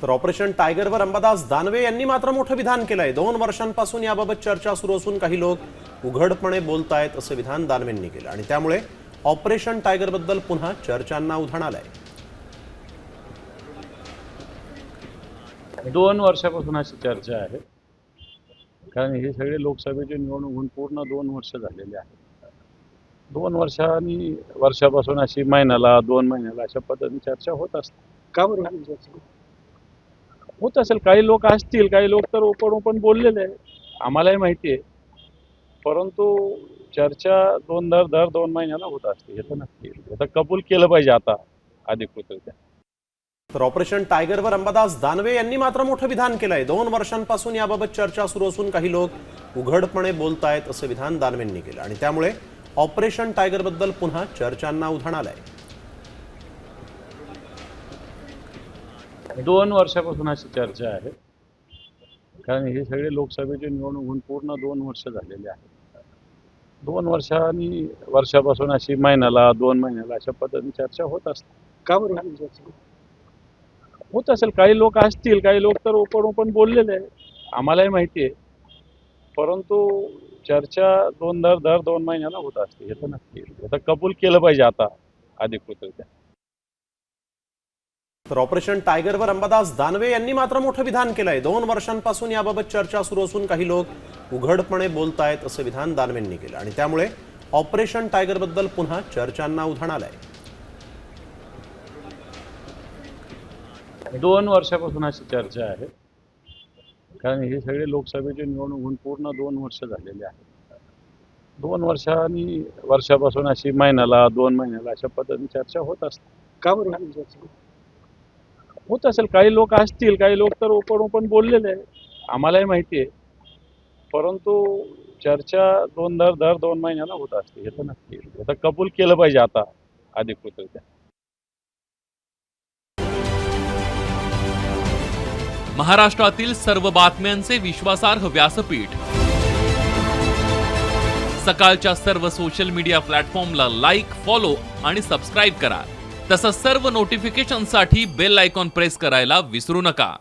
तर ऑपरेशन टायगरवर अंबादास दानवे यांनी मात्र मोठं विधान केलंय। 2 वर्षांपासून याबाबत चर्चा सुरू असून काही लोक उघडपणे बोलतायत असं विधान दानवेंनी केलं आणि त्यामुळे ऑपरेशन टायगर बद्दल पुन्हा चर्चांना उधाण आलंय। 2 वर्षापासून अशी चर्चा आहे, कारण हे सगळे लोकसभेची निवडणूक होऊन पूर्ण 2 वर्ष झालेले आहेत। 2 वर्षापासून अशी महिन्याला 2 महिन्याला अशा पद्धतीने चर्चा होत असते। का बरं ही चर्चा होत असेल, काही लोक असतील, काही लोक तर ओपन बोललेले आहे, आम्हालाही माहिती आहे, परंतु चर्चा दर 2 महिन्याला होत असते, हे तर नक्की आता कबूल केलं पाहिजे आता अधिकृतरित्या। तर ऑपरेशन टायगरवर अंबादास दानवे यांनी मात्र मोठं विधान केलंय। 2 वर्षांपासून याबाबत चर्चा सुरू असून काही लोक उघडपणे बोलतायत असं विधान दानवेंनी केलं आणि त्यामुळे ऑपरेशन टायगर बद्दल पुन्हा चर्चांना उधाण आलंय। 2 वर्षापासून अशी चर्चा आहे, कारण हे सगळे लोकसभेची निवडणूक होऊन पूर्ण 2 वर्ष झालेले आहेत। 2 वर्षापासून अशी महिन्याला 2 महिन्याला अशा पद्धतीने चर्चा होत असते। का बरं ही चर्चा होत असेल, काही लोक असतील, काही लोक तर ओपन बोललेले आहे, आम्हालाही माहिती आहे, परंतु चर्चा दर 2 महिन्याला होत असते, हे तर नक्की आता कबूल केलं पाहिजे आता अधिकृतरित्या। तर ऑपरेशन टायगरवर अंबादास दानवे यांनी मात्र मोठं विधान केलंय। 2 वर्षांपासून याबाबत चर्चा सुरू असून काही लोक उघडपणे बोलतायत असं विधान दानवेंनी केलं आणि त्यामुळे ऑपरेशन टायगर बद्दल पुन्हा चर्चांना उधाण आलंय। 2 वर्षापासून अशी चर्चा आहे, कारण हे सगळे लोकसभेची निवडणूक होऊन पूर्ण 2 वर्ष झालेले आहेत। 2 वर्षापासून अशी महिन्याला 2 महिन्याला अशा पद्धतीने चर्चा होत असते। का बरं ही चर्चा होत असेल, काही लोक असतील, काही लोक तर ओपन बोललेले आहे, आम्हालाही माहिती आहे, परंतु चर्चा दर 2 महिन्याला होत असते, हे तर नक्की आता कबूल केलं पाहिजे आता अधिकृतरित्या। महाराष्ट्रातील सर्व बातम्यांचे विश्वासार्ह व्यासपीठ, सकाळच्या सर्व सोशल मीडिया प्लॅटफॉर्मला लाईक, फॉलो आणि सबस्क्राईब करा। तसंच सर्व नोटिफिकेशनसाठी बेल आयकॉन प्रेस करायला विसरू नका।